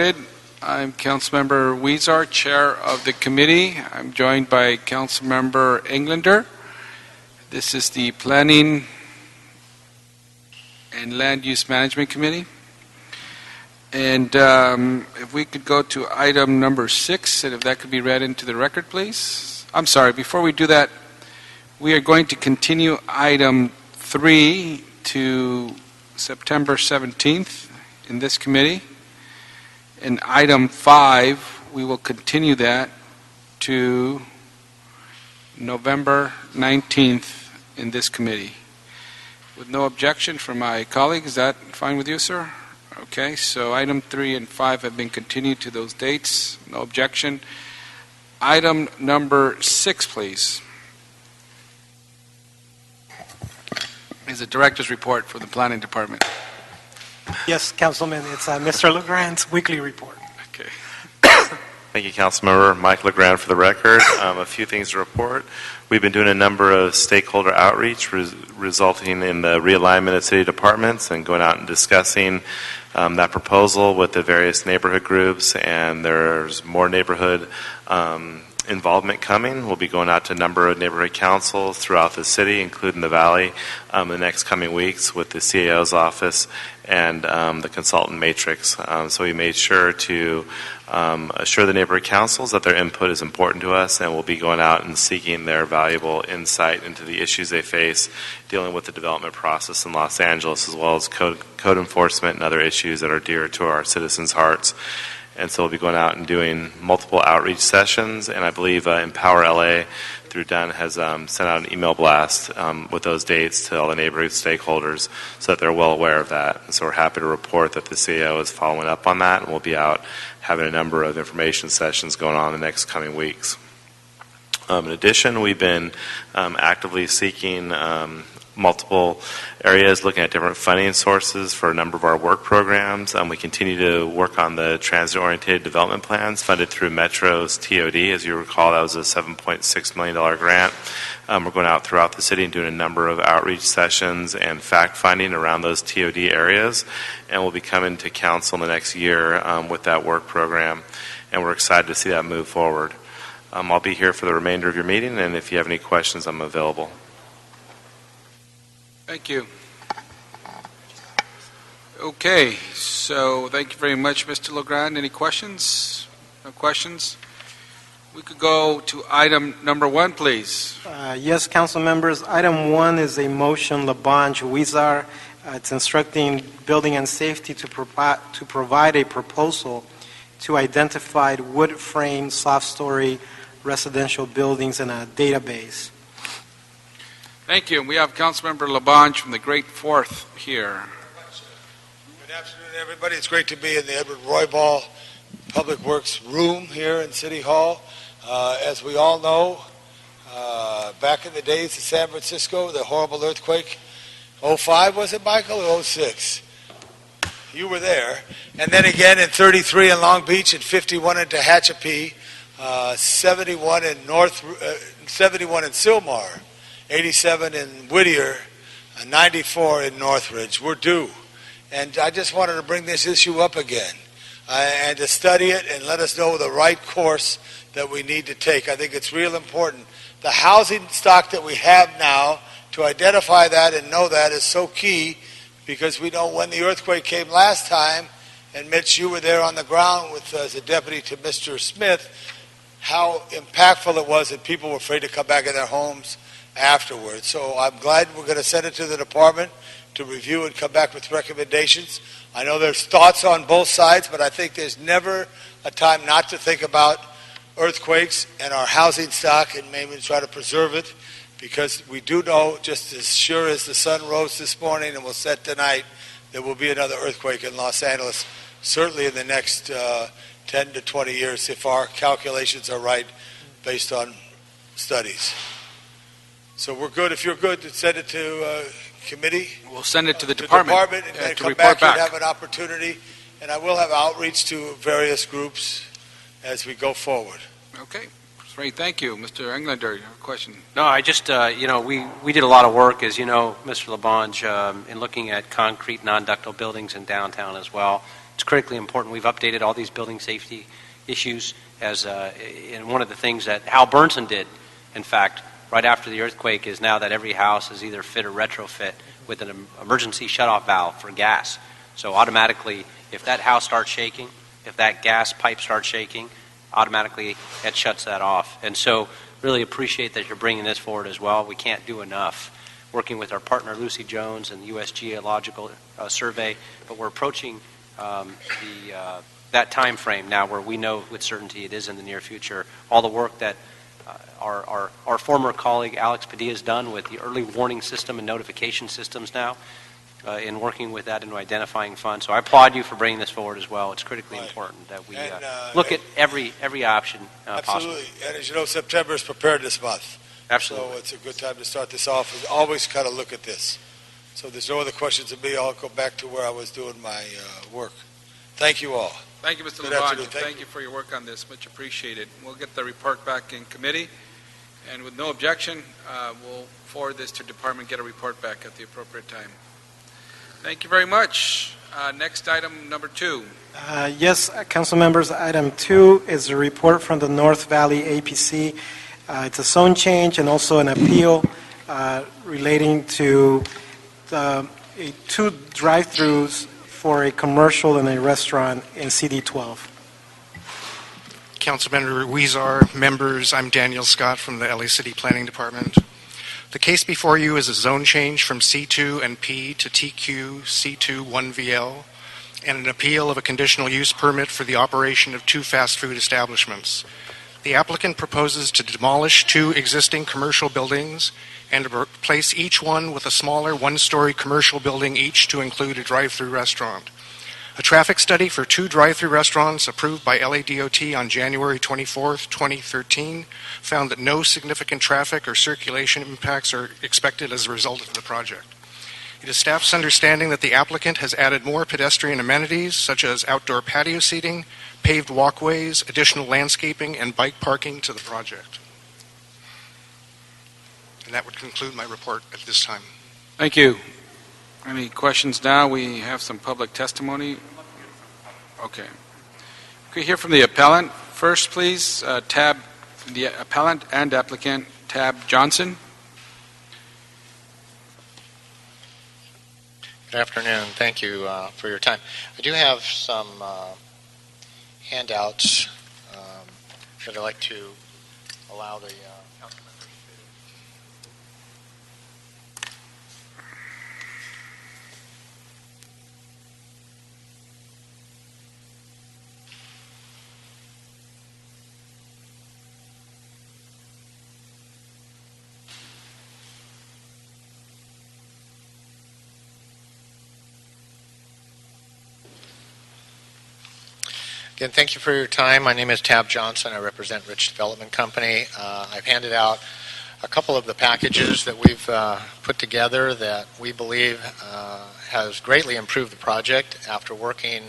I'm Councilmember Weezer, Chair of the committee. I'm joined by Councilmember Englander. This is the Planning and Land Use Management Committee. And if we could go to item number 6, and if that could be read into the record, please. I'm sorry, before we do that, we are going to continue item 3 to September 17th in this committee. And item 5, we will continue that to November 19th in this committee. With no objection from my colleague, is that fine with you, sir? Okay, so item 3 and 5 have been continued to those dates. No objection. Item number 6, please, is the director's report for the planning department. Yes, Councilman, it's Mr. Legrand's weekly report. Okay. Thank you, Councilmember Mike Legrand, for the record. A few things to report. We've been doing a number of stakeholder outreach resulting in the realignment of city departments and going out and discussing that proposal with the various neighborhood groups, and there's more neighborhood involvement coming. We'll be going out to a number of neighborhood councils throughout the city, including the Valley, in the next coming weeks with the CAO's office and the consultant matrix. So we made sure to assure the neighborhood councils that their input is important to us, and we'll be going out and seeking their valuable insight into the issues they face dealing with the development process in Los Angeles, as well as code enforcement and other issues that are dear to our citizens' hearts. And so we'll be going out and doing multiple outreach sessions, and I believe Empower LA through Dunn has sent out an email blast with those dates to all the neighborhood stakeholders so that they're well aware of that. And so we're happy to report that the CEO is following up on that, and we'll be out having a number of information sessions going on in the next coming weeks. In addition, we've been actively seeking multiple areas, looking at different funding sources for a number of our work programs. We continue to work on the transit-oriented development plans funded through Metro's TOD. As you recall, that was a $7.6 million grant. We're going out throughout the city and doing a number of outreach sessions and fact-finding around those TOD areas, and we'll be coming to council in the next year with that work program, and we're excited to see that move forward. I'll be here for the remainder of your meeting, and if you have any questions, I'm available. Thank you. Okay, so thank you very much, Mr. Legrand. Any questions? No questions? We could go to item number 1, please. Yes, council members. Item 1 is a motion, Labange Huizar. It's instructing Building and Safety to provide a proposal to identify wood frame soft-story residential buildings in a database. Thank you. We have Councilmember Labange from the Great Fourth here. Good afternoon, everybody. It's great to be in the Edward Roybal Public Works room here in City Hall. As we all know, back in the days of San Francisco, the horrible earthquake, 05 was it, Michael, or 06? You were there. And then again in 33 in Long Beach, and 51 in Tehachapi, 71 in 71 in Sylmar, 87 in Whittier, 94 in Northridge. We're due. And I just wanted to bring this issue up again and to study it and let us know the right course that we need to take. I think it's real important. The housing stock that we have now, to identify that and know that is so key, because we know when the earthquake came last time, and Mitch, you were there on the ground with as a deputy to Mr. Smith, how impactful it was that people were afraid to come back in their homes afterwards. So I'm glad we're going to send it to the department to review and come back with recommendations. I know there's thoughts on both sides, but I think there's never a time not to think about earthquakes and our housing stock and maybe try to preserve it, because we do know, just as sure as the sun rose this morning and will set tonight, there will be another earthquake in Los Angeles, certainly in the next 10 to 20 years, if our calculations are right based on studies. So we're good. If you're good, to send it to committee. We'll send it to the department and then to come report back and have an opportunity. And I will have outreach to various groups as we go forward. Okay. Great. Thank you. Mr. Englander, you have a question? No, I just, we did a lot of work, as you know, Mr. Labange, in looking at concrete non-ductile buildings in downtown as well. It's critically important. We've updated all these building safety issues as and one of the things that Hal Burnson did, in fact, right after the earthquake, is now that every house is either fit or retrofit with an emergency shutoff valve for gas. So automatically, if that house starts shaking, if that gas pipe starts shaking, automatically it shuts that off. And so really appreciate that you're bringing this forward as well. We can't do enough working with our partner Lucy Jones and the U.S. Geological Survey, but we're approaching that time frame now where we know with certainty it is in the near future. All the work that our former colleague Alex Padilla has done with the early warning system and notification systems now in working with that and identifying funds. So I applaud you for bringing this forward as well. It's critically important that we look at every option possible. Absolutely. And as you know, September is Preparedness Month. Absolutely. So it's a good time to start this off and always kind of look at this. So if there's no other questions of me, I'll go back to where I was doing my work. Thank you all. Thank you, Mr. Good Labange. afternoon. Thank you for your work on this. Much appreciated. We'll get the report back in committee, and with no objection, we'll forward this to department, get a report back at the appropriate time. Thank you very much. Next item, number 2. Yes, council members, item 2 is a report from the North Valley APC. It's a zone change and also an appeal relating to two drive-throughs for a commercial and a restaurant in CD12. Councilmember Huizar, members, I'm Daniel Scott from the LA City Planning Department. The case before you is a zone change from C2 and P to TQ C2 1VL and an appeal of a conditional use permit for the operation of 2 fast food establishments. The applicant proposes to demolish 2 existing commercial buildings and to replace each one with a smaller 1-story commercial building, each to include a drive-through restaurant. A traffic study for 2 drive-through restaurants approved by LADOT on January 24, 2013 found that no significant traffic or circulation impacts are expected as a result of the project. It is staff's understanding that the applicant has added more pedestrian amenities such as outdoor patio seating, paved walkways, additional landscaping, and bike parking to the project. And that would conclude my report at this time. Thank you. Any questions now? We have some public testimony. Okay. Could we hear from the appellant first, please? The appellant and applicant, Tab Johnson. Good afternoon. Thank you for your time. I do have some handouts that I'd like to allow the council members to. Again, thank you for your time. My name is Tab Johnson. I represent Rich Development Company. I've handed out a couple of the packages that we've put together that we believe has greatly improved the project after working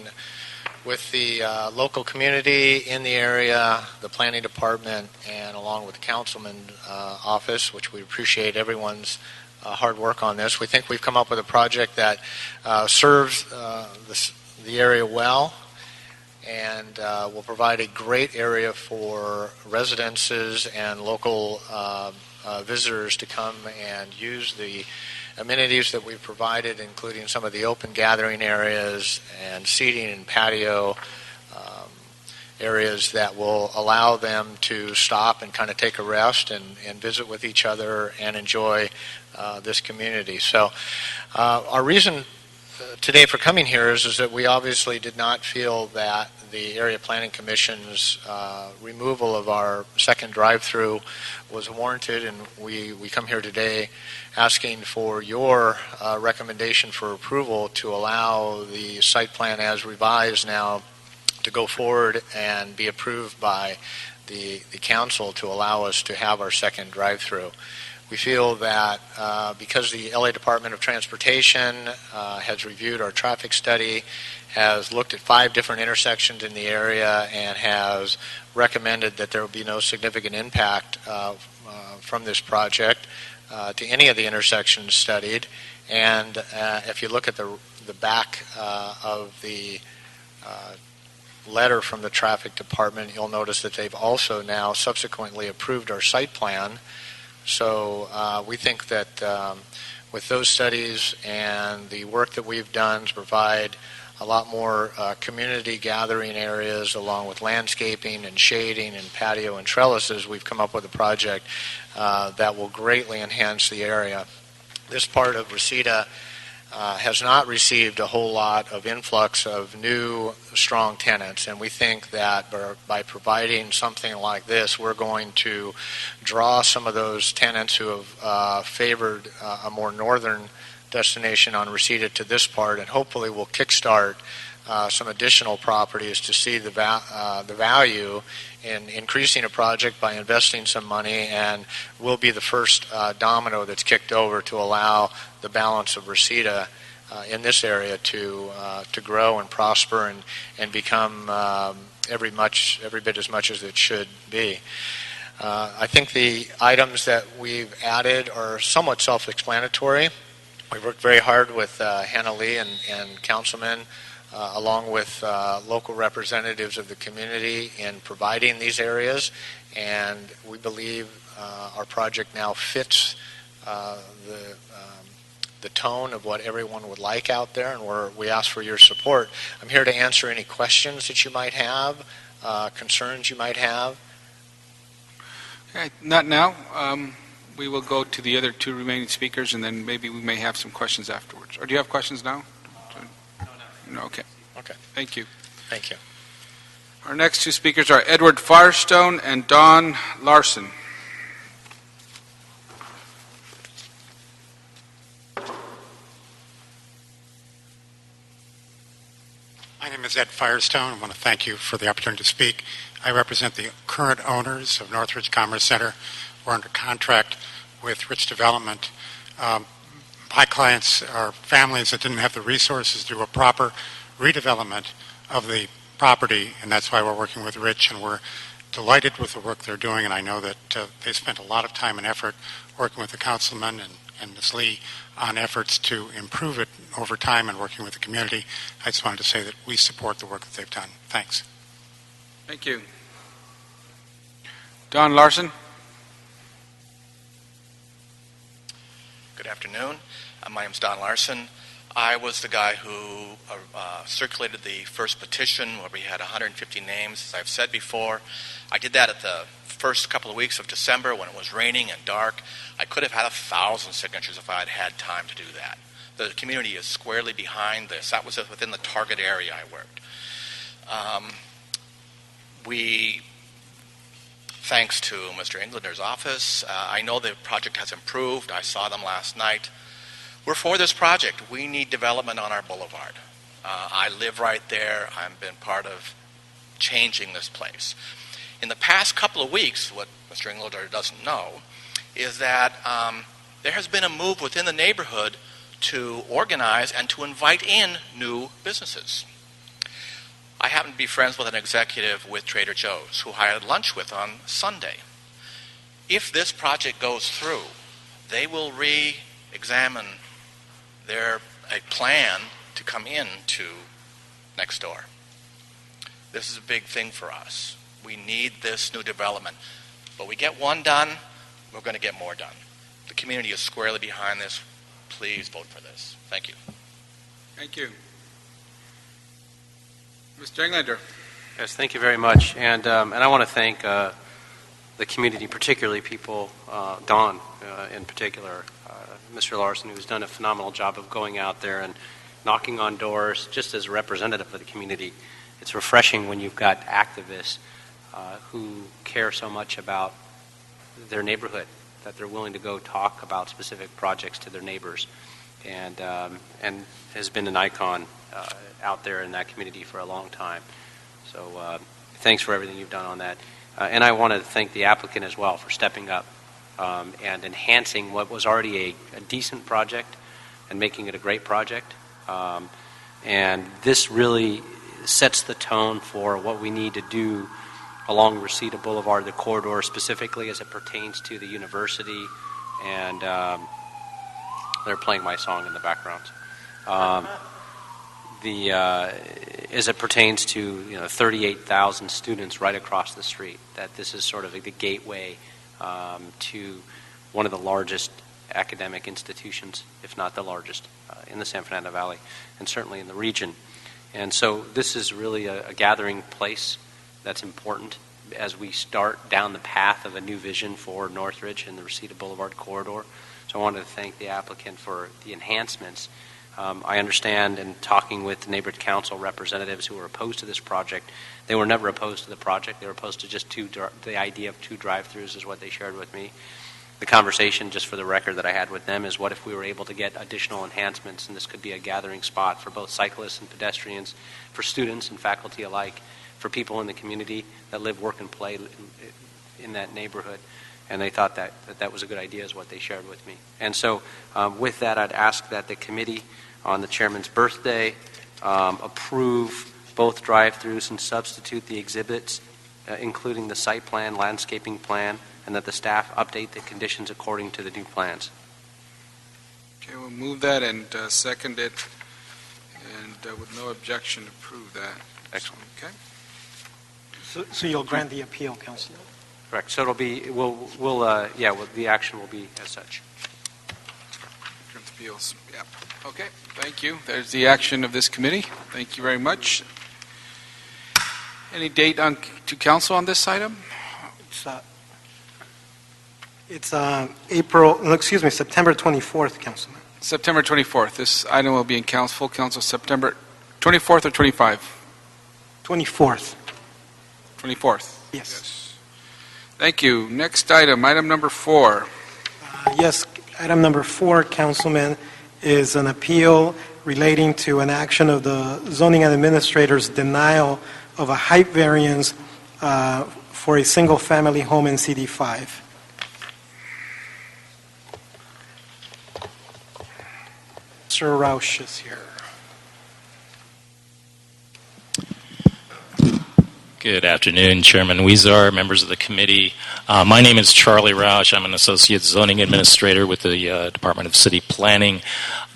with the local community in the area, the planning department, and along with the councilman's office, which we appreciate everyone's hard work on this. We think we've come up with a project that serves the area well, and will provide a great area for residences and local visitors to come and use the amenities that we've provided, including some of the open gathering areas and seating and patio areas that will allow them to stop and kind of take a rest and visit with each other and enjoy this community. So our reason today for coming here is that we obviously did not feel that the Area Planning Commission's removal of our second drive-through was warranted, and we come here today asking for your recommendation for approval to allow the site plan as revised now to go forward and be approved by the council to allow us to have our second drive-through. We feel that because the LA Department of Transportation has reviewed our traffic study, has looked at 5 different intersections in the area, and has recommended that there will be no significant impact from this project to any of the intersections studied. And if you look at the back of the letter from the traffic department, you'll notice that they've also now subsequently approved our site plan. So we think that with those studies and the work that we've done to provide a lot more community gathering areas along with landscaping and shading and patio and trellises, we've come up with a project that will greatly enhance the area. This part of Reseda has not received a whole lot of influx of new strong tenants, and we think that by providing something like this, we're going to draw some of those tenants who have favored a more northern destination on Reseda to this part, and hopefully will kickstart some additional properties to see the value in increasing a project by investing some money, and will be the first domino that's kicked over to allow the balance of Reseda in this area to grow and prosper and become every bit as much as it should be. I think the items that we've added are somewhat self-explanatory. We worked very hard with Hannah Lee and councilmen along with local representatives of the community in providing these areas, and we believe our project now fits the tone of what everyone would like out there, and we ask for your support. I'm here to answer any questions that you might have, concerns you might have. Okay, not now. We will go to the other two remaining speakers, and then maybe we may have some questions afterwards. Or do you have questions now? No, okay. Okay. Thank you. Thank you. Our next two speakers are Edward Firestone and Don Larson. My name is Ed Firestone. I want to thank you for the opportunity to speak. I represent the current owners of Northridge Commerce Center. We're under contract with Rich Development. My clients are families that didn't have the resources to do a proper redevelopment of the property, and that's why we're working with Rich, and we're delighted with the work they're doing, and I know that they spent a lot of time and effort working with the councilman and Ms. Lee on efforts to improve it over time and working with the community. I just wanted to say that we support the work that they've done. Thanks. Thank you. Don Larson. Good afternoon. My name is Don Larson. I was the guy who circulated the first petition where we had 150 names. As I've said before, I did that at the first couple of weeks of December when it was raining and dark. I could have had 1,000 signatures if I had had time to do that. The community is squarely behind this. That was within the target area I worked. Thanks to Mr. Englander's office, I know the project has improved. I saw them last night. We're for this project. We need development on our boulevard. I live right there. I've been part of changing this place. In the past couple of weeks, what Mr. Englander doesn't know is that there has been a move within the neighborhood to organize and to invite in new businesses. I happen to be friends with an executive with Trader Joe's who I had lunch with on Sunday. If this project goes through, they will re-examine a plan to come in to next door. This is a big thing for us. We need this new development. But we get one done, we're going to get more done. The community is squarely behind this. Please vote for this. Thank you. Thank you. Mr. Englander. Yes, thank you very much. And I want to thank the community, particularly people, Don in particular, Mr. Larson, who's done a phenomenal job of going out there and knocking on doors just as a representative of the community. It's refreshing when you've got activists who care so much about their neighborhood that they're willing to go talk about specific projects to their neighbors, and has been an icon out there in that community for a long time. So thanks for everything you've done on that. And I want to thank the applicant as well for stepping up and enhancing what was already a decent project and making it a great project. And this really sets the tone for what we need to do along Reseda Boulevard, the corridor specifically as it pertains to the university. And they're playing my song in the background. as it pertains to 38,000 students right across the street, that this is sort of the gateway to one of the largest academic institutions, if not the largest, in the San Fernando Valley, and certainly in the region. And so this is really a gathering place that's important as we start down the path of a new vision for Northridge and the Reseda Boulevard corridor. So I wanted to thank the applicant for the enhancements. I understand, in talking with neighborhood council representatives who were opposed to this project, they were never opposed to the project. They were opposed to just the idea of 2 drive-throughs is what they shared with me. The conversation, just for the record, that I had with them is, what if we were able to get additional enhancements, and this could be a gathering spot for both cyclists and pedestrians, for students and faculty alike, for people in the community that live, work, and play in that neighborhood. And they thought that was a good idea, is what they shared with me. And so with that, I'd ask that the committee on the chairman's birthday approve both drive-throughs and substitute the exhibits, including the site plan, landscaping plan, and that the staff update the conditions according to the new plans. Okay, we'll move that and second it, and with no objection, approve that. Excellent. Okay. So you'll grant the appeal, Councilor? Correct. So it'll be, the action will be as such. Appeals. Yep. Okay. Thank you. There's the action of this committee. Thank you very much. Any date to council on this item? It's September 24th, Councilman. September 24th. This item will be in full council September 24th or 25? 24th. 24th. Yes. Thank you. Next item, item number 4. Yes, item number 4, Councilman, is an appeal relating to an action of the zoning administrator's denial of a height variance for a single-family home in CD5. Mr. Rausch is here. Good afternoon, Chairman Weezer, members of the committee. My name is Charlie Rausch. I'm an associate zoning administrator with the Department of City Planning.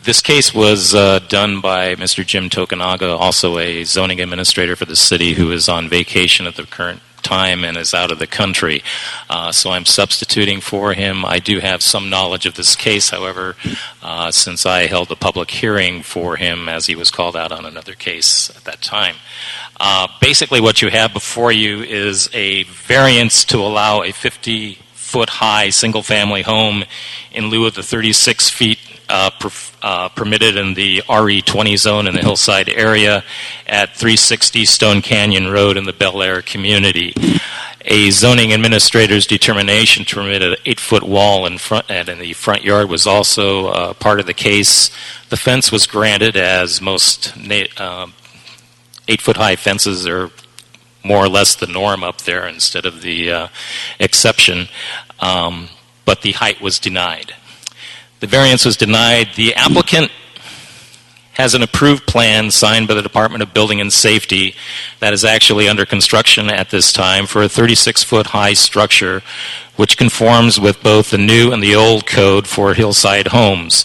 This case was done by Mr. Jim Tokunaga, also a zoning administrator for the city, who is on vacation at the current time and is out of the country. So I'm substituting for him. I do have some knowledge of this case, however, since I held a public hearing for him as he was called out on another case at that time. Basically what you have before you is a variance to allow a 50-foot high single-family home in lieu of the 36 feet permitted in the RE20 zone in the hillside area at 360 Stone Canyon Road in the Bel Air community. A zoning administrator's determination to permit an 8-foot wall in front and in the front yard was also part of the case. The fence was granted, as most 8-foot high fences are more or less the norm up there instead of the exception, but the height was denied. The variance was denied. The applicant has an approved plan signed by the Department of Building and Safety that is actually under construction at this time for a 36-foot high structure, which conforms with both the new and the old code for hillside homes.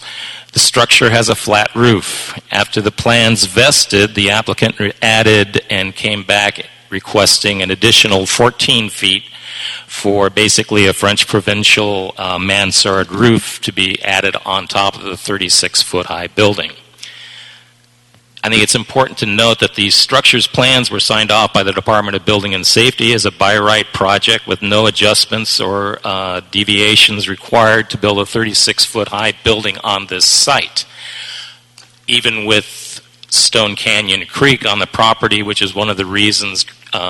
The structure has a flat roof. After the plans vested, the applicant added and came back requesting an additional 14 feet for basically a French provincial mansard roof to be added on top of the 36-foot high building. I think it's important to note that these structures plans were signed off by the Department of Building and Safety as a by right project with no adjustments or deviations required to build a 36-foot high building on this site. Even with Stone Canyon Creek on the property, which is one of the reasons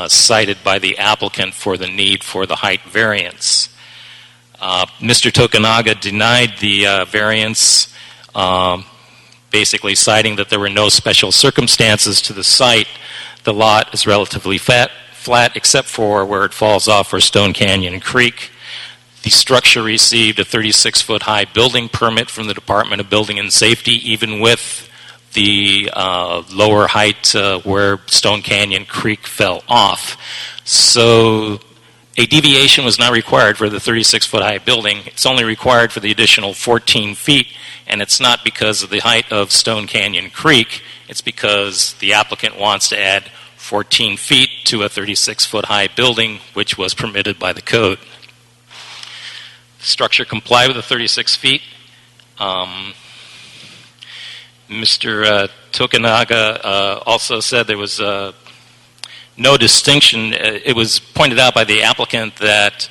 cited by the applicant for the need for the height variance. Mr. Tokunaga denied the variance, basically citing that there were no special circumstances to the site. The lot is relatively flat except for where it falls off for Stone Canyon Creek. The structure received a 36-foot high building permit from the Department of Building and Safety, even with the lower height where Stone Canyon Creek fell off. So A deviation was not required for the 36-foot high building. It's only required for the additional 14 feet, and it's not because of the height of Stone Canyon Creek. It's because the applicant wants to add 14 feet to a 36-foot high building, which was permitted by the code. The structure complied with the 36 feet. Mr. Tokunaga also said there was no distinction. It was pointed out by the applicant that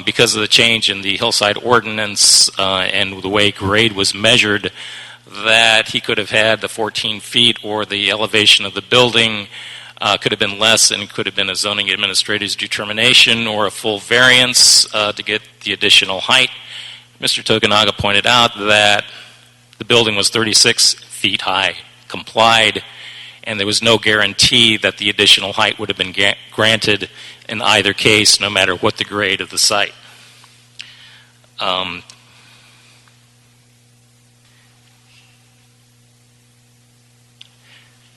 because of the change in the hillside ordinance and the way grade was measured, that he could have had the 14 feet or the elevation of the building could have been less, and it could have been a zoning administrator's determination or a full variance to get the additional height. Mr. Tokunaga pointed out that the building was 36 feet high, complied, and there was no guarantee that the additional height would have been granted in either case, no matter what the grade of the site.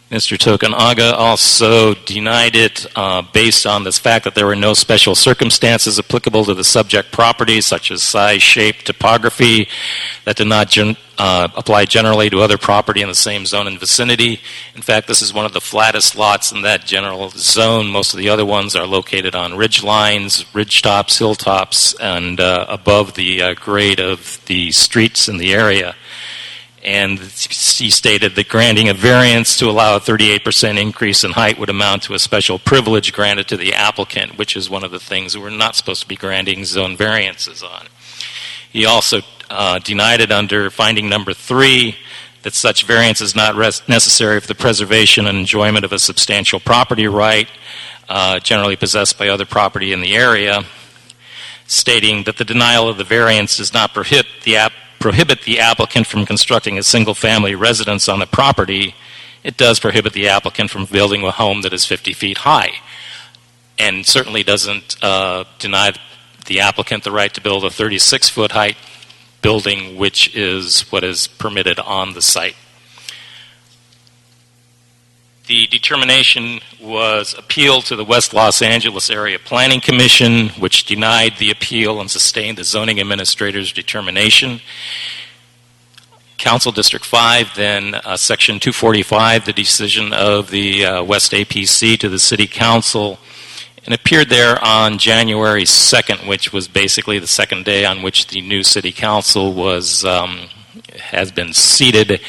Mr. Tokunaga also denied it based on this fact that there were no special circumstances applicable to the subject property, such as size, shape, topography, that did not apply generally to other property in the same zone and vicinity. In fact, this is one of the flattest lots in that general zone. Most of the other ones are located on ridge lines, ridge tops, hilltops, and above the grade of the streets in the area. And he stated that granting a variance to allow a 38% increase in height would amount to a special privilege granted to the applicant, which is one of the things we're not supposed to be granting zone variances on. He also denied it under finding number 3, that such variance is not necessary for the preservation and enjoyment of a substantial property right generally possessed by other property in the area, stating that the denial of the variance does not prohibit the applicant from constructing a single-family residence on the property. It does prohibit the applicant from building a home that is 50 feet high, and certainly doesn't deny the applicant the right to build a 36-foot height building, which is what is permitted on the site. The determination was appealed to the West Los Angeles Area Planning Commission, which denied the appeal and sustained the zoning administrator's determination. Council District 5, then Section 245, the decision of the West APC to the City Council, and appeared there on January 2nd, which was basically the second day on which the new City Council has been seated,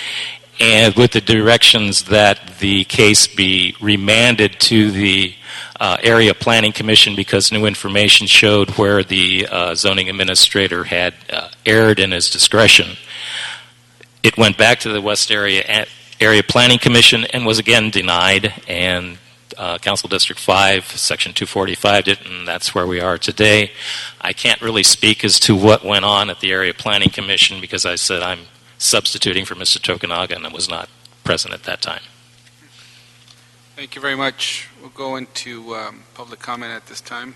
and with the directions that the case be remanded to the Area Planning Commission because new information showed where the zoning administrator had erred in his discretion. It went back to the West Area Planning Commission and was again denied, and Council District 5, Section 245 did, and that's where we are today. I can't really speak as to what went on at the Area Planning Commission because I said I'm substituting for Mr. Tokunaga, and I was not present at that time. Thank you very much. We'll go into public comment at this time.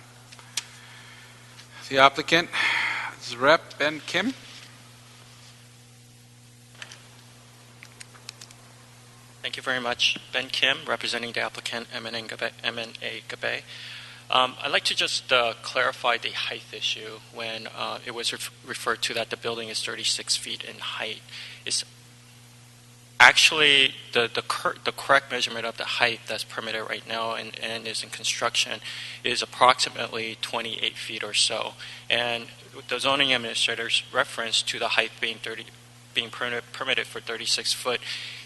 The applicant is Rep. Ben Kim. Thank you very much. Ben Kim, representing the applicant, M&A Gabe. I'd like to just clarify the height issue when it was referred to that the building is 36 feet in height. It's actually the correct measurement of the height that's permitted right now and is in construction is approximately 28 feet or so. And the zoning administrator's reference to the height being permitted for 36 foot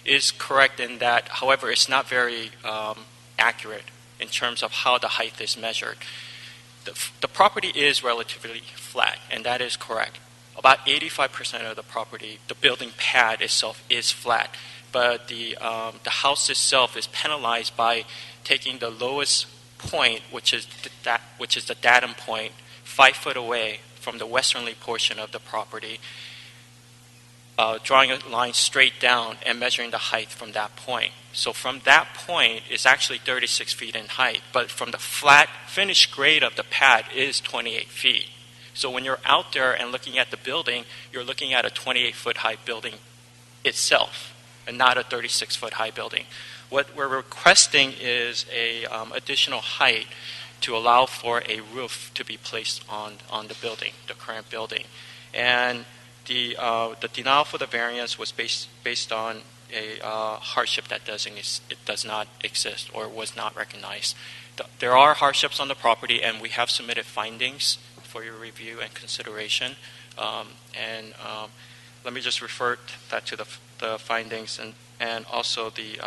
is correct in that, however, it's not very accurate in terms of how the height is measured. The property is relatively flat, and that is correct. About 85% of the property, the building pad itself is flat, but the house itself is penalized by taking the lowest point, which is the datum point, 5 foot away from the westerly portion of the property, drawing a line straight down and measuring the height from that point. So from that point, it's actually 36 feet in height, but from the flat finished grade of the pad is 28 feet. So when you're out there and looking at the building, you're looking at a 28-foot high building itself, and not a 36-foot high building. What we're requesting is a additional height to allow for a roof to be placed on the building, the current building. And the denial for the variance was based on a hardship that does not exist or was not recognized. There are hardships on the property, and we have submitted findings for your review and consideration. Let me just refer that to the findings and also the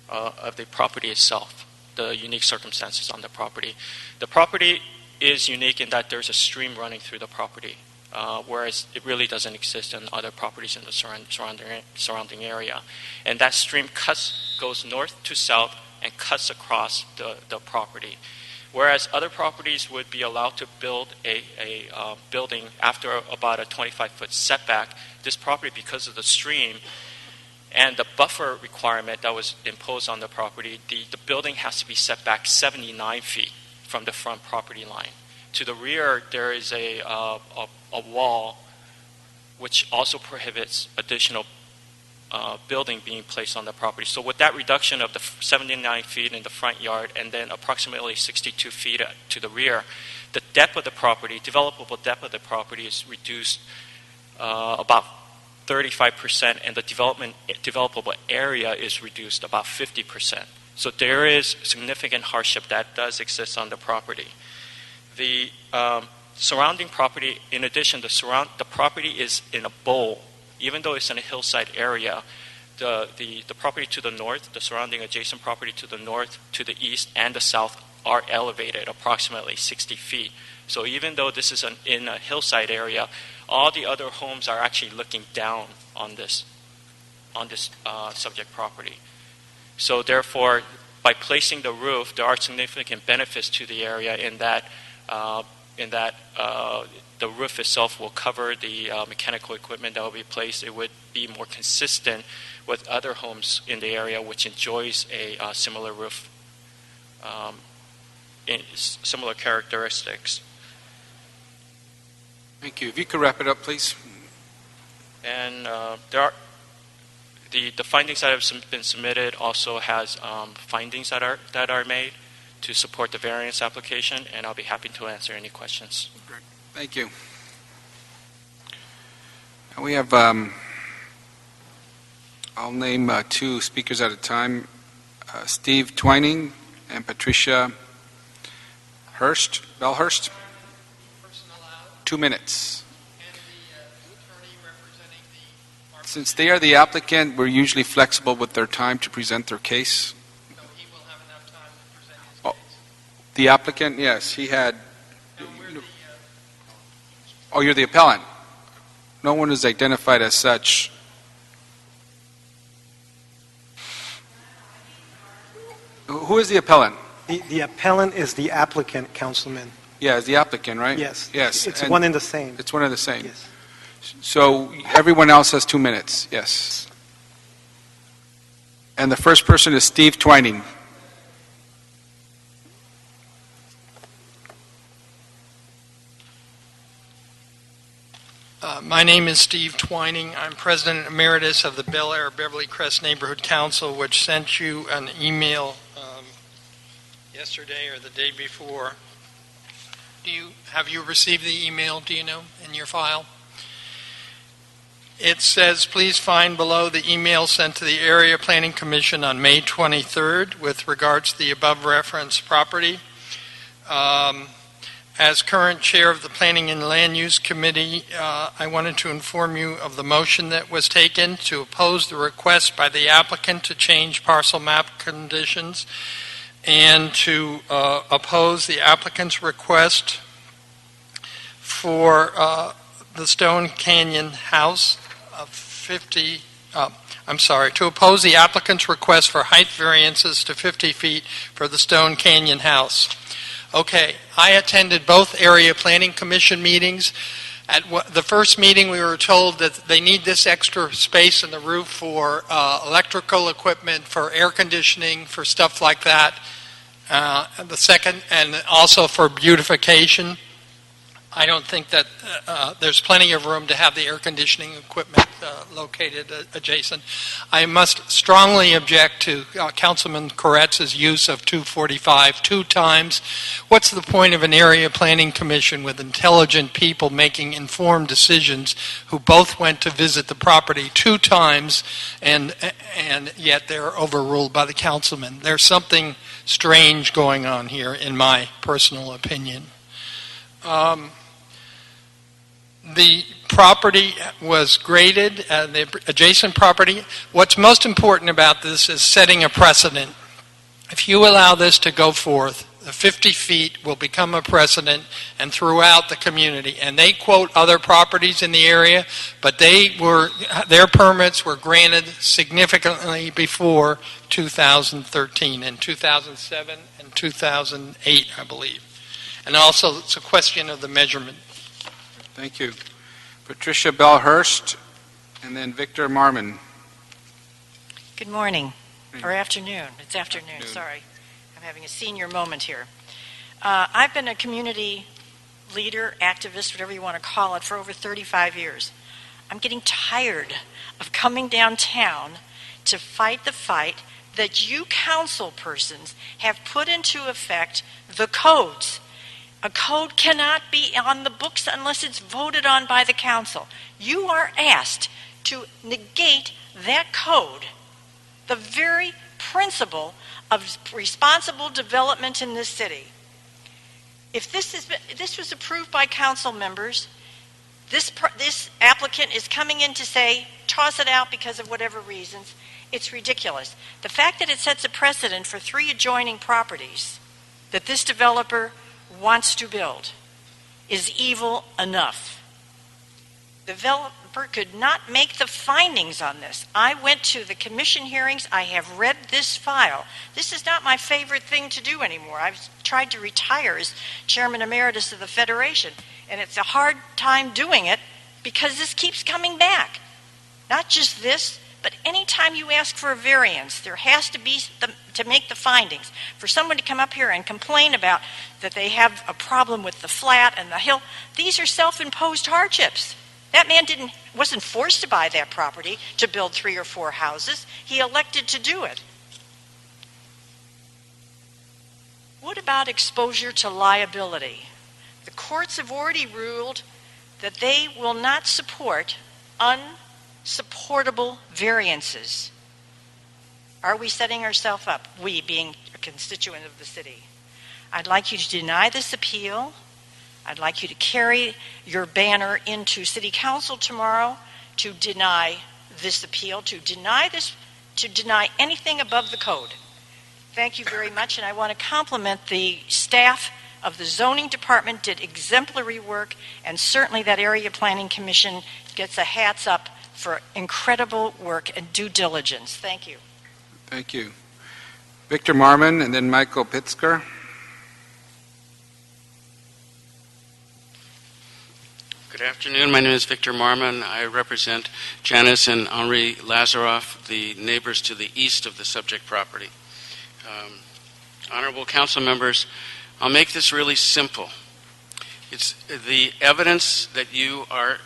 of the property itself, the unique circumstances on the property. The property is unique in that there's a stream running through the property, whereas it really doesn't exist in other properties in the surrounding area. And that stream goes north to south and cuts across the property. Whereas other properties would be allowed to build a building after about a 25-foot setback, this property, because of the stream and the buffer requirement that was imposed on the property, the building has to be set back 79 feet from the front property line. To the rear, there is a wall which also prohibits additional building being placed on the property. So with that reduction of the 79 feet in the front yard and then approximately 62 feet to the rear, the depth of the property, developable depth of the property is reduced about 35%, and the developable area is reduced about 50%. So there is significant hardship that does exist on the property. The surrounding property, in addition, the property is in a bowl. Even though it's in a hillside area, the property to the north, the surrounding adjacent property to the north, to the east, and the south are elevated approximately 60 feet. So even though this is in a hillside area, all the other homes are actually looking down on this subject property. So therefore, by placing the roof, there are significant benefits to the area in that the roof itself will cover the mechanical equipment that will be placed. It would be more consistent with other homes in the area which enjoys a similar roof, similar characteristics. Thank you. If you could wrap it up, please. And there are the findings that have been submitted also has findings that are made to support the variance application, and I'll be happy to answer any questions. Great. Thank you. And we have, I'll name two speakers at a time, Steve Twining and Patricia Bellhurst. 2 minutes. Since they are the applicant, we're usually flexible with their time to present their case. So he will have enough time to present his case. The applicant, yes, he had. Oh, you're the appellant. No one is identified as such. Who is the appellant? The appellant is the applicant, Councilman. Yeah, is the applicant, right? Yes. Yes. It's and one and the same. It's one and the same. Yes. So everyone else has 2 minutes, yes. And the first person is Steve Twining. My name is Steve Twining. I'm President Emeritus of the Bel Air Beverly Crest Neighborhood Council, which sent you an email yesterday or the day before. Have you received the email, do you know, in your file? It says, please find below the email sent to the Area Planning Commission on May 23rd with regards to the above referenced property. As current chair of the Planning and Land Use Committee, I wanted to inform you of the motion that was taken to oppose the request by the applicant to change parcel map conditions and to oppose the applicant's request for the Stone Canyon House of 50, to oppose the applicant's request for height variances to 50 feet for the Stone Canyon House. Okay, I attended both Area Planning Commission meetings. At the first meeting, we were told that they need this extra space in the roof for electrical equipment, for air conditioning, for stuff like that. The second, and also for beautification. I don't think that there's plenty of room to have the air conditioning equipment located adjacent. I must strongly object to Councilman Koretz's use of 245 two times. What's the point of an area planning commission with intelligent people making informed decisions who both went to visit the property 2 times and yet they're overruled by the councilman? There's something strange going on here, in my personal opinion. The property was graded, the adjacent property. What's most important about this is setting a precedent. If you allow this to go forth, the 50 feet will become a precedent and throughout the community. And they quote other properties in the area, but their permits were granted significantly before 2013, in 2007 and 2008, I believe. And also, it's a question of the measurement. Thank you. Patricia Bell-Hurst, and then Victor Marmon. Good morning, or afternoon. It's afternoon, sorry. I'm having a senior moment here. I've been a community leader, activist, whatever you want to call it, for over 35 years. I'm getting tired of coming downtown to fight the fight that you council persons have put into effect the codes. A code cannot be on the books unless it's voted on by the council. You are asked to negate that code, the very principle of responsible development in this city. If this was approved by council members, this applicant is coming in to say, toss it out because of whatever reasons. It's ridiculous. The fact that it sets a precedent for 3 adjoining properties that this developer wants to build is evil enough. The developer could not make the findings on this. I went to the commission hearings. I have read this file. This is not my favorite thing to do anymore. I've tried to retire as chairman emeritus of the Federation, and it's a hard time doing it because this keeps coming back. Not just this, but anytime you ask for a variance, there has to be to make the findings. For someone to come up here and complain about that they have a problem with the flat and the hill, these are self-imposed hardships. That man wasn't forced to buy that property to build 3 or 4 houses. He elected to do it. What about exposure to liability? The courts have already ruled that they will not support unsupportable variances. Are we setting ourselves up, we being a constituent of the city? I'd like you to deny this appeal. I'd like you to carry your banner into City Council tomorrow to deny this appeal, to deny anything above the code. Thank you very much, and I want to compliment the staff of the zoning department, did exemplary work, and certainly that area planning commission gets a hats up for incredible work and due diligence. Thank you. Thank you. Victor Marmon, and then Michael Pitzker. Good afternoon. My name is Victor Marmon. I represent Janice and Henri Lazaroff, the neighbors to the east of the subject property. Honorable council members, I'll make this really simple. It's the evidence that you are,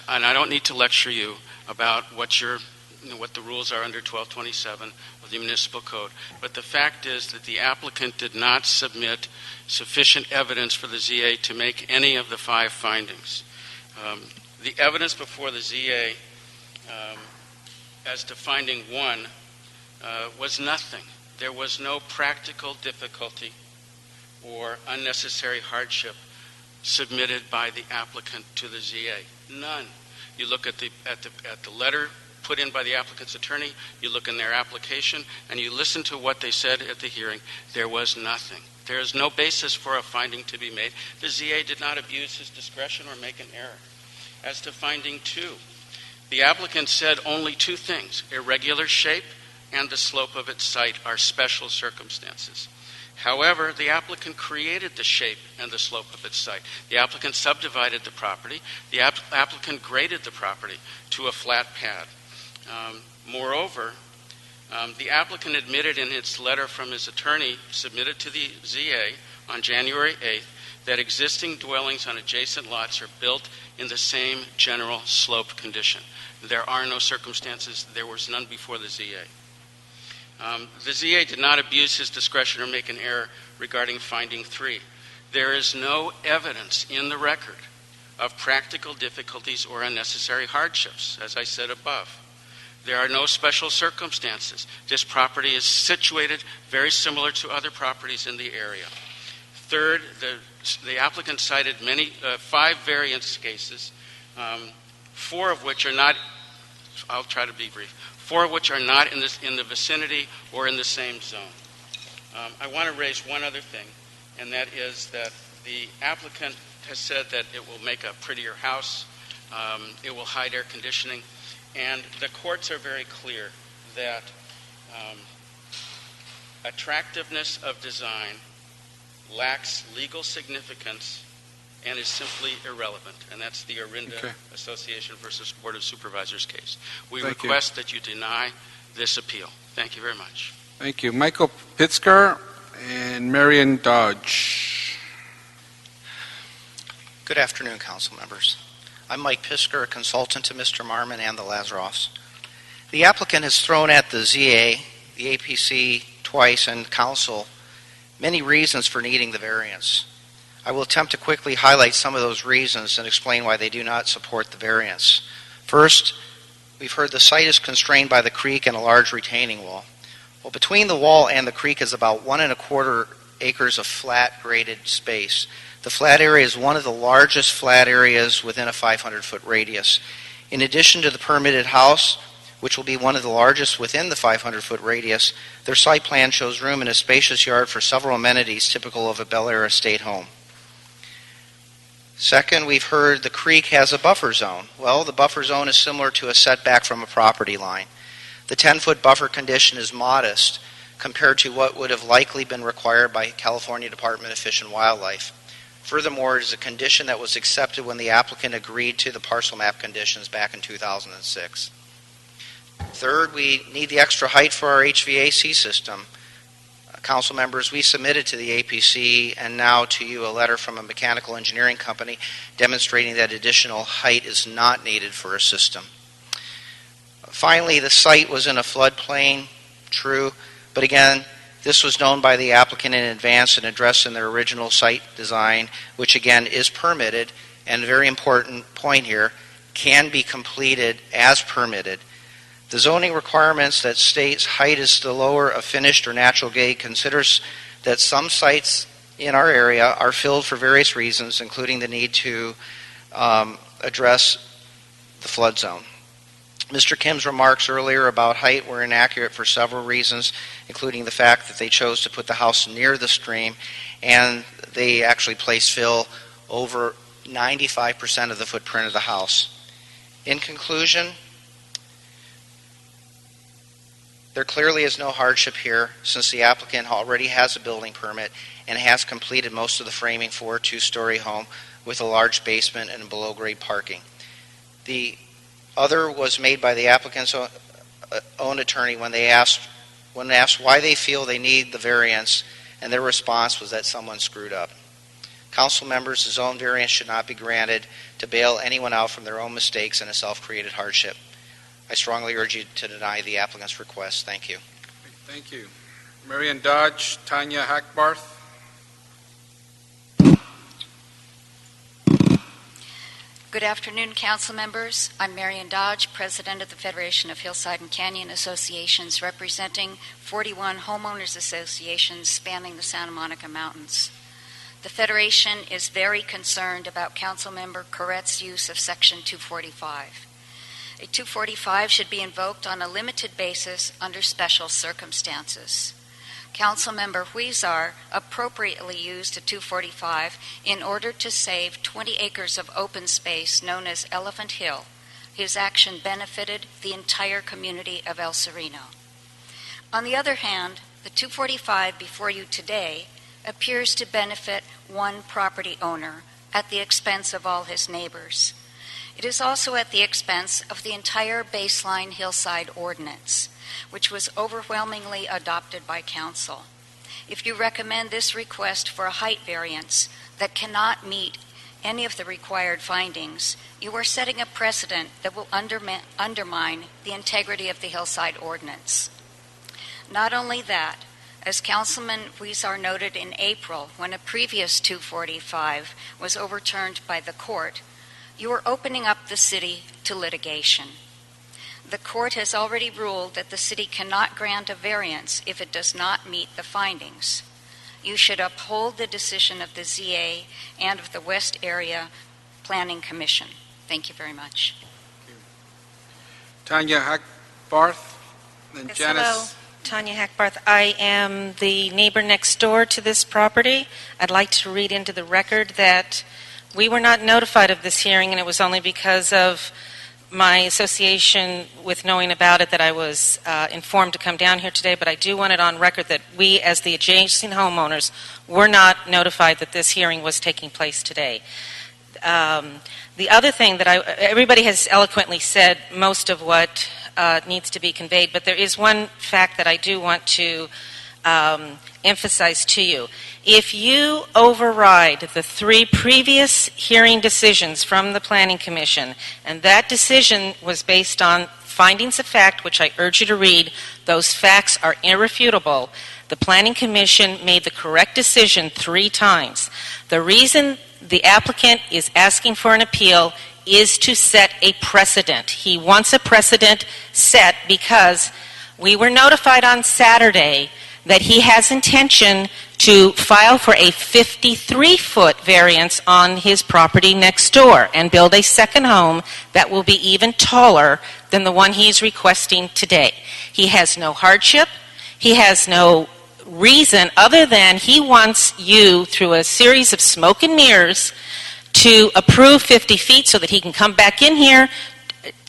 and I don't need to lecture you about what the rules are under 1227 of the municipal code, but the fact is that the applicant did not submit sufficient evidence for the ZA to make any of the 5 findings. The evidence before the ZA as to finding 1 was nothing. There was no practical difficulty or unnecessary hardship submitted by the applicant to the ZA. None. You look at the letter put in by the applicant's attorney, you look in their application, and you listen to what they said at the hearing. There was nothing. There is no basis for a finding to be made. The ZA did not abuse his discretion or make an error. As to finding 2, the applicant said only 2 things: irregular shape and the slope of its site are special circumstances. However, the applicant created the shape and the slope of its site. The applicant subdivided the property. The applicant graded the property to a flat pad. Moreover, the applicant admitted in its letter from his attorney submitted to the ZA on January 8th that existing dwellings on adjacent lots are built in the same general slope condition. There are no circumstances, there was none before the ZA. The ZA did not abuse his discretion or make an error regarding finding 3. There is no evidence in the record of practical difficulties or unnecessary hardships, as I said above. There are no special circumstances. This property is situated very similar to other properties in the area. Third, the applicant cited 5 variance cases, 4 of which are not, I'll try to be brief, 4 of which are not in the vicinity or in the same zone. I want to raise one other thing, and that is that the applicant has said that it will make a prettier house, it will hide air conditioning, and the courts are very clear that attractiveness of design lacks legal significance and is simply irrelevant, and that's the Orinda Association versus Board of Supervisors case. We request that you deny this appeal. Thank you very much. Thank you. Michael Pitzker and Marion Dodge. Good afternoon, council members. I'm Mike Pisker, a consultant to Mr. Marmon and the Lazaroffs. The applicant has thrown at the ZA, the APC twice, and council many reasons for needing the variance. I will attempt to quickly highlight some of those reasons and explain why they do not support the variance. First, we've heard the site is constrained by the creek and a large retaining wall. Well, between the wall and the creek is about 1 1/4 acres of flat graded space. The flat area is one of the largest flat areas within a 500-foot radius. In addition to the permitted house, which will be one of the largest within the 500-foot radius, their site plan shows room in a spacious yard for several amenities typical of a Bel Air estate home. Second, we've heard the creek has a buffer zone. Well, the buffer zone is similar to a setback from a property line. The 10-foot buffer condition is modest compared to what would have likely been required by California Department of Fish and Wildlife. Furthermore, it is a condition that was accepted when the applicant agreed to the parcel map conditions back in 2006. Third, we need the extra height for our HVAC system. Council members, we submitted to the APC and now to you a letter from a mechanical engineering company demonstrating that additional height is not needed for a system. Finally, the site was in a floodplain, true, but again, this was known by the applicant in advance and addressed in their original site design, which again is permitted, and a very important point here, can be completed as permitted. The zoning requirements that states height is the lower of finished or natural grade considers that some sites in our area are filled for various reasons, including the need to address the flood zone. Mr. Kim's remarks earlier about height were inaccurate for several reasons, including the fact that they chose to put the house near the stream, and they actually placed fill over 95% of the footprint of the house. In conclusion, there clearly is no hardship here since the applicant already has a building permit and has completed most of the framing for a 2-story home with a large basement and below-grade parking. The other was made by the applicant's own attorney when asked why they feel they need the variance, and their response was that someone screwed up. Council members, the zone variance should not be granted to bail anyone out from their own mistakes and a self-created hardship. I strongly urge you to deny the applicant's request. Thank you. Thank you. Marion Dodge, Tanya Hackbarth. Good afternoon, council members. I'm Marion Dodge, president of the Federation of Hillside and Canyon Associations, representing 41 homeowners associations spanning the Santa Monica Mountains. The Federation is very concerned about Councilmember Corrett's use of Section 245. A 245 should be invoked on a limited basis under special circumstances. Councilmember Huizar appropriately used a 245 in order to save 20 acres of open space known as Elephant Hill. His action benefited the entire community of El Sereno. On the other hand, the 245 before you today appears to benefit one property owner at the expense of all his neighbors. It is also at the expense of the entire baseline hillside ordinance, which was overwhelmingly adopted by council. If you recommend this request for a height variance, that cannot meet any of the required findings, you are setting a precedent that will undermine the integrity of the Hillside Ordinance. Not only that, as Councilman Huizar noted in April, when a previous 245 was overturned by the court, you are opening up the city to litigation. The court has already ruled that the city cannot grant a variance if it does not meet the findings. You should uphold the decision of the ZA and of the West Area Planning Commission. Thank you very much. Tanya Hackbarth, and Yes, Janice. hello. Tanya Hackbarth. I am the neighbor next door to this property. I'd like to read into the record that we were not notified of this hearing, and it was only because of my association with knowing about it that I was informed to come down here today, but I do want it on record that we, as the adjacent homeowners, were not notified that this hearing was taking place today. The other thing that everybody has eloquently said most of what needs to be conveyed, but there is one fact that I do want to emphasize to you. If you override the 3 previous hearing decisions from the Planning Commission, and that decision was based on findings of fact, which I urge you to read, those facts are irrefutable. The Planning Commission made the correct decision 3 times. The reason the applicant is asking for an appeal is to set a precedent. He wants a precedent set because we were notified on Saturday that he has intention to file for a 53-foot variance on his property next door and build a second home that will be even taller than the one he's requesting today. He has no hardship. He has no reason other than he wants you, through a series of smoke and mirrors, to approve 50 feet so that he can come back in here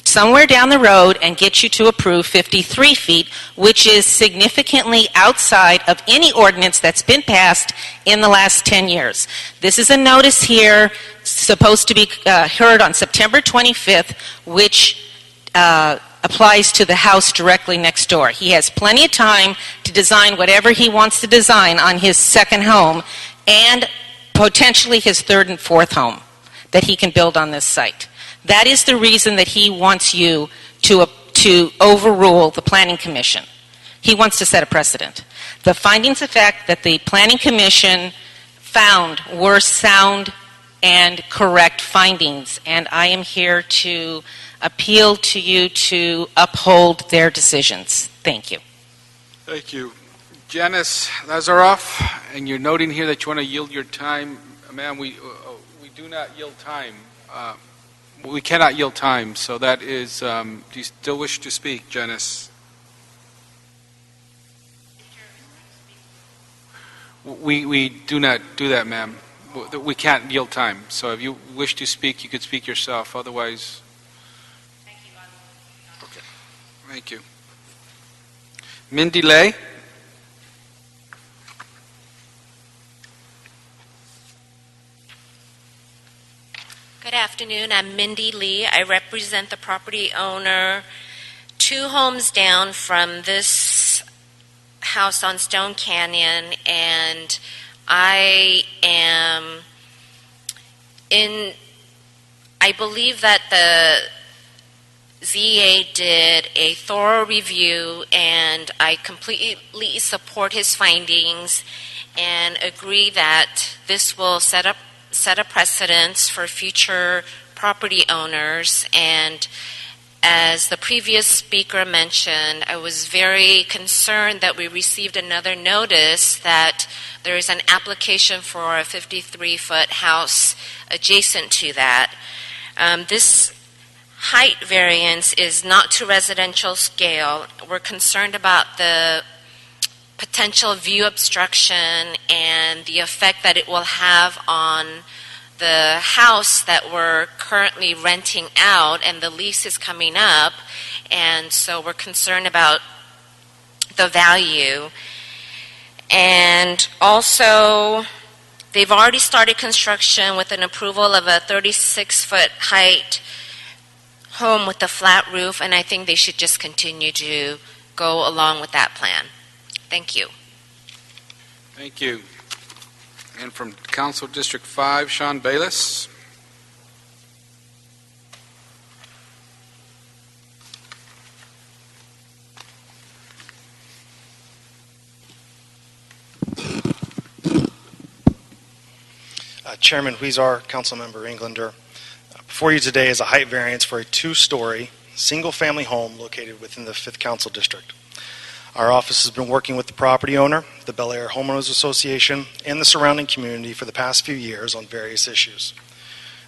somewhere down the road and get you to approve 53 feet, which is significantly outside of any ordinance that's been passed in the last 10 years. This is a notice here supposed to be heard on September 25th, which applies to the house directly next door. He has plenty of time to design whatever he wants to design on his second home and potentially his 3rd and 4th home that he can build on this site. That is the reason that he wants you to overrule the Planning Commission. He wants to set a precedent. The findings of fact that the Planning Commission found were sound and correct findings, and I am here to appeal to you to uphold their decisions. Thank you. Thank you. Janice Lazaroff, and you're noting here that you want to yield your time. Ma'am, we do not yield time. We cannot yield time, so that is, do you still wish to speak, Janice? We do not do that, ma'am. We can't yield time, so if you wish to speak, you could speak yourself, otherwise... Thank you. Okay. Thank you. Mindy Lay? Good afternoon. I'm Mindy Lee. I represent the property owner 2 homes down from this house on Stone Canyon, and I believe that the ZA did a thorough review, and I completely support his findings and agree that this will set a precedence for future property owners. And as the previous speaker mentioned, I was very concerned that we received another notice that there is an application for a 53-foot house adjacent to that. This height variance is not to residential scale. We're concerned about the potential view obstruction and the effect that it will have on the house that we're currently renting out, and the lease is coming up, and so we're concerned about the value. And also, they've already started construction with an approval of a 36-foot height home with a flat roof, and I think they should just continue to go along with that plan. Thank you. Thank you. And from Council District 5, Sean Bayless. Chairman Huizar, Councilmember Englander. Before you today is a height variance for a two-story, single-family home located within the 5th Council District. Our office has been working with the property owner, the Bel Air Homeowners Association, and the surrounding community for the past few years on various issues.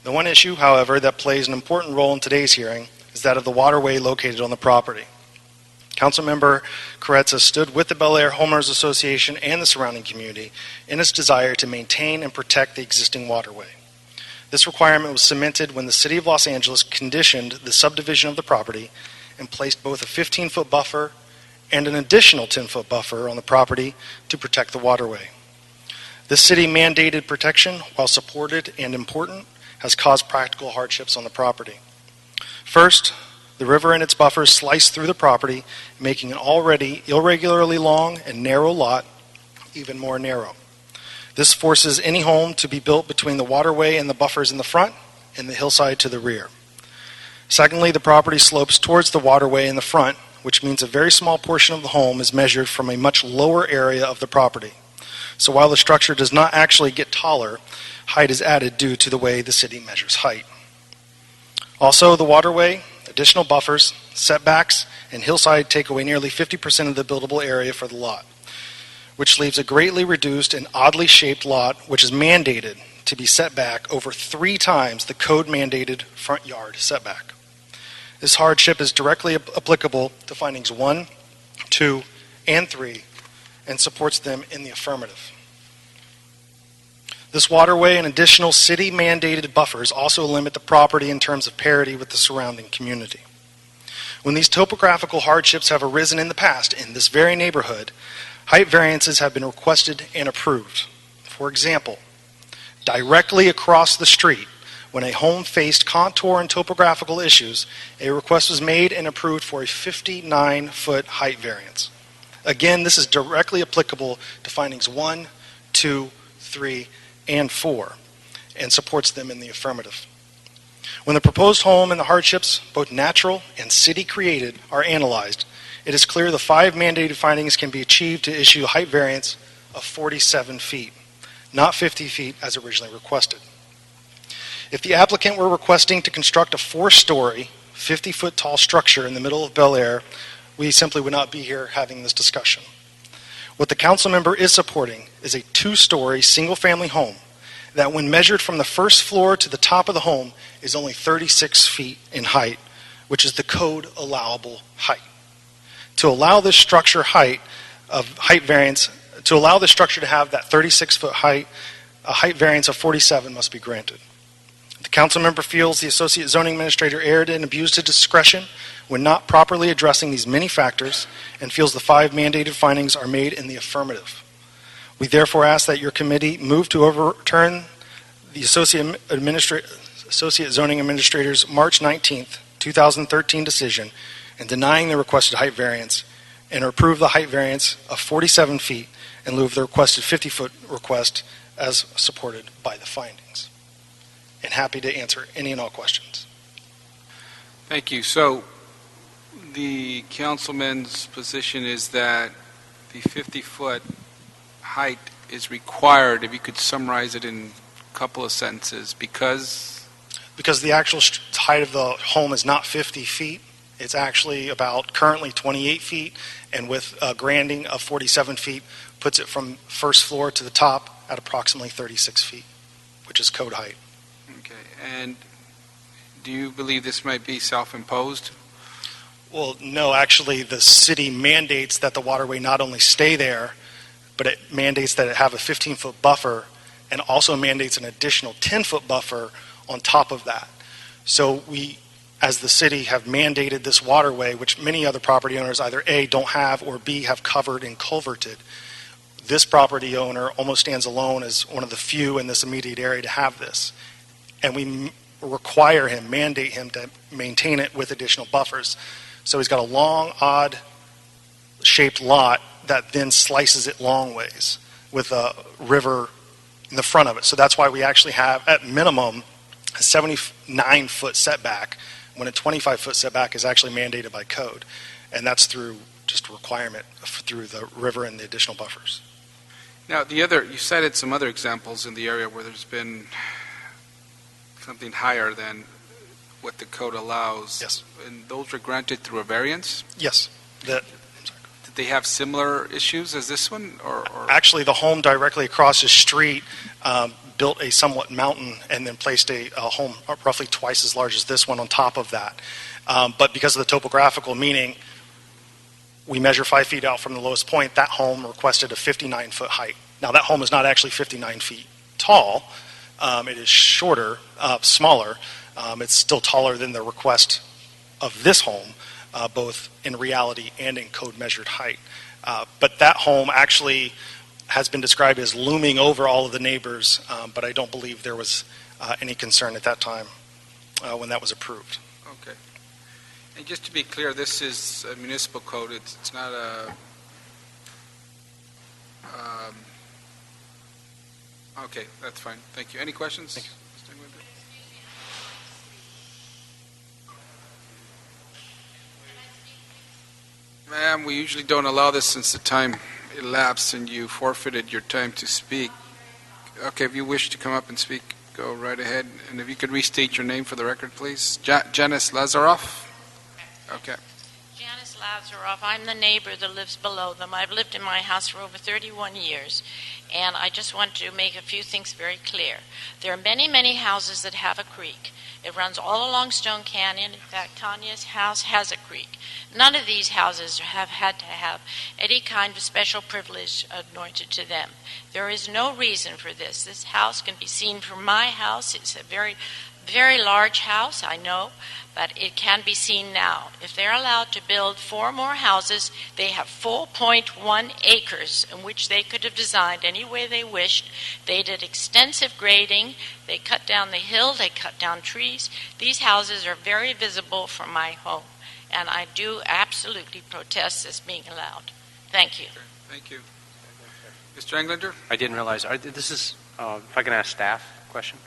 The one issue, however, that plays an important role in today's hearing is that of the waterway located on the property. Councilmember Caretza stood with the Bel Air Homeowners Association and the surrounding community in its desire to maintain and protect the existing waterway. This requirement was cemented when the City of Los Angeles conditioned the subdivision of the property and placed both a 15-foot buffer and an additional 10-foot buffer on the property to protect the waterway. This city-mandated protection, while supported and important, has caused practical hardships on the property. First, the river and its buffers slice through the property, making an already irregularly long and narrow lot even more narrow. This forces any home to be built between the waterway and the buffers in the front and the hillside to the rear. Secondly, the property slopes towards the waterway in the front, which means a very small portion of the home is measured from a much lower area of the property. So while the structure does not actually get taller, height is added due to the way the city measures height. Also, the waterway, additional buffers, setbacks, and hillside take away nearly 50% of the buildable area for the lot, which leaves a greatly reduced and oddly shaped lot which is mandated to be set back over 3 times the code-mandated front yard setback. This hardship is directly applicable to findings 1, 2, and 3 and supports them in the affirmative. This waterway and additional city-mandated buffers also limit the property in terms of parity with the surrounding community. When these topographical hardships have arisen in the past in this very neighborhood, height variances have been requested and approved. For example, directly across the street, when a home faced contour and topographical issues, a request was made and approved for a 59-foot height variance. Again, this is directly applicable to findings 1, 2, 3, and 4, and supports them in the affirmative. When the proposed home and the hardships, both natural and city-created, are analyzed, it is clear the 5 mandated findings can be achieved to issue a height variance of 47 feet, not 50 feet as originally requested. If the applicant were requesting to construct a 4-story, 50-foot tall structure in the middle of Bel Air, we simply would not be here having this discussion. What the council member is supporting is a 2-story single-family home that, when measured from the first floor to the top of the home, is only 36 feet in height, which is the code allowable height. To allow this structure variance, to allow this structure to have that 36-foot height, a height variance of 47 must be granted. The council member feels the associate zoning administrator erred and abused his discretion when not properly addressing these many factors, and feels the 5 mandated findings are made in the affirmative. We therefore ask that your committee move to overturn the associate zoning administrator's March 19th, 2013 decision in denying the requested height variance, and approve the height variance of 47 feet in lieu of the requested 50-foot request as supported by the findings. And happy to answer any and all questions. Thank you. So the councilman's position is that the 50-foot height is required, if you could summarize it in a couple of sentences, because the actual height of the home is not 50 feet. It's actually about currently 28 feet, and with a granting of 47 feet puts it from first floor to the top at approximately 36 feet, which is code height. Okay. And do you believe this might be self-imposed? Well, no, actually the city mandates that the waterway not only stay there, but it mandates that it have a 15-foot buffer, and also mandates an additional 10-foot buffer on top of that. So we, as the city, have mandated this waterway, which many other property owners either A, don't have, or B, have covered and culverted. This property owner almost stands alone as one of the few in this immediate area to have this. And we require him, mandate him to maintain it with additional buffers. So he's got a long, odd-shaped lot that then slices it long ways with a river in the front of it. So that's why we actually have, at minimum, a 79-foot setback, when a 25-foot setback is actually mandated by code. And that's through just a requirement through the river and the additional buffers. Now, you cited some other examples in the area where there's been something higher than what the code allows. Yes. And those were granted through a variance? Yes. Did they have similar issues as this one? Or? Actually, the home directly across the street built a somewhat mountain and then placed a home roughly twice as large as this one on top of that. But because of the topographical meaning, we measure 5 feet out from the lowest point. That home requested a 59-foot height. Now, that home is not actually 59 feet tall. It is shorter, smaller. It's still taller than the request of this home, both in reality and in code measured height. But that home actually has been described as looming over all of the neighbors, but I don't believe there was any concern at that time when that was approved. Okay. And just to be clear, this is a municipal code. It's not a... okay, that's fine. Thank you. Any questions? Thank you. Ma'am, we usually don't allow this since the time elapsed and you forfeited your time to speak. Okay, if you wish to come up and speak, go right ahead. And if you could restate your name for the record, please. Janice Lazaroff? Okay. Janice Lazaroff. I'm the neighbor that lives below them. I've lived in my house for over 31 years, and I just want to make a few things very clear. There are many, many houses that have a creek. It runs all along Stone Canyon. In fact, Tanya's house has a creek. None of these houses have had to have any kind of special privilege anointed to them. There is no reason for this. This house can be seen from my house. It's a very, very large house, I know, but it can be seen now. If they're allowed to build 4 more houses, they have 4.1 acres in which they could have designed any way they wished. They did extensive grading. They cut down the hill. They cut down trees. These houses are very visible from my home, and I do absolutely protest this being allowed. Thank you. Thank you. Mr. Englander? I didn't realize, this is, if I can ask staff a question.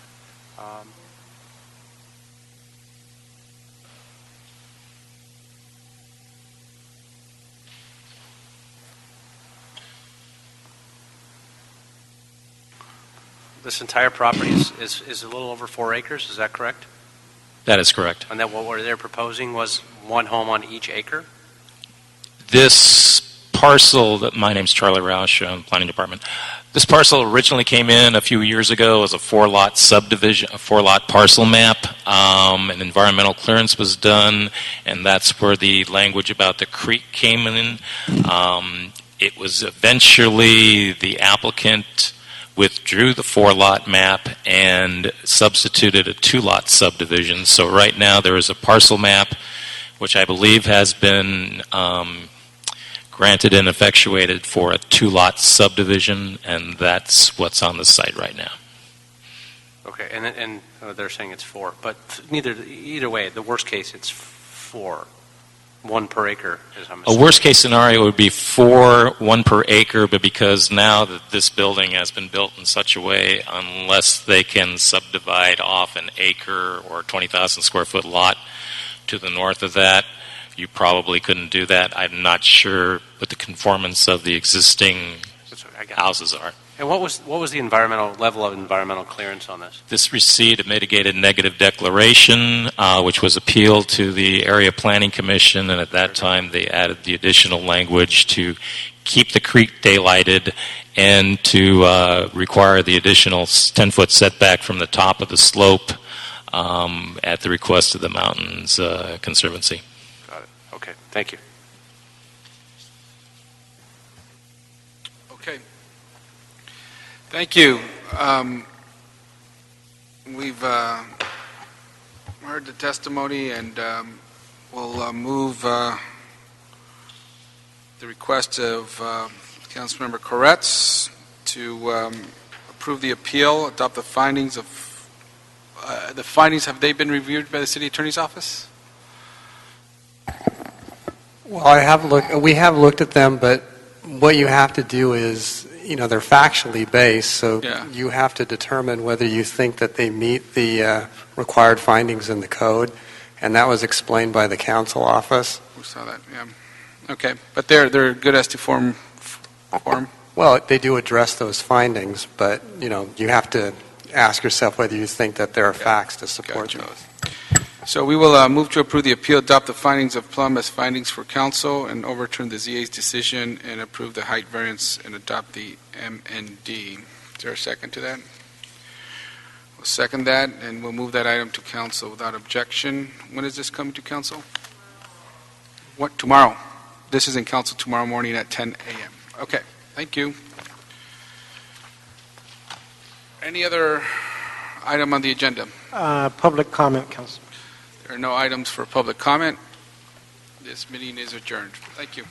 This entire property is a little over 4 acres, is that correct? That is correct. And then what they're proposing was 1 home on each acre? This parcel, my name's Charlie Roush, Planning Department. This parcel originally came in a few years ago as a 4-lot subdivision, a 4-lot parcel map. An environmental clearance was done, and that's where the language about the creek came in. It was eventually the applicant withdrew the 4-lot map and substituted a 2-lot subdivision. So right now there is a parcel map, which I believe has been granted and effectuated for a 2-lot subdivision, and that's what's on the site right now. Okay, and they're saying it's 4, but either way, the worst case, it's 4. 1 per acre, as I'm assuming. A worst case scenario would be 4, 1 per acre, but because now that this building has been built in such a way, unless they can subdivide off an acre or 20,000 square foot lot to the north of that, you probably couldn't do that. I'm not sure what the conformance of the existing houses are. And what was the level of environmental clearance on this? This received a mitigated negative declaration, which was appealed to the Area Planning Commission, and at that time they added the additional language to keep the creek daylighted and to require the additional 10-foot setback from the top of the slope at the request of the Mountains Conservancy. Got it. Okay. Thank you. Okay. Thank you. We've heard the testimony, and we'll move the request of Councilmember Koretz to approve the appeal, adopt the findings of the findings. Have they been reviewed by the City Attorney's Office? Well, we have looked at them, but what you have to do is they're factually based, so Yeah. you have to determine whether you think that they meet the required findings in the code, and that was explained by the council office. We saw that, yeah. Okay, but they're good as to form? Well, they do address those findings, but, you have to ask yourself whether you think that there are facts to support Gotcha. those. So we will move to approve the appeal, adopt the findings of Plum as findings for council, and overturn the ZA's decision, and approve the height variance, and adopt the MND. Is there a second to that? We'll second that, and we'll move that item to council without objection. When is this coming to council? What, tomorrow? This is in council tomorrow morning at 10 a.m. Okay, thank you. Any other item on the agenda? Public comment, Councilman. There are no items for public comment. This meeting is adjourned. Thank you.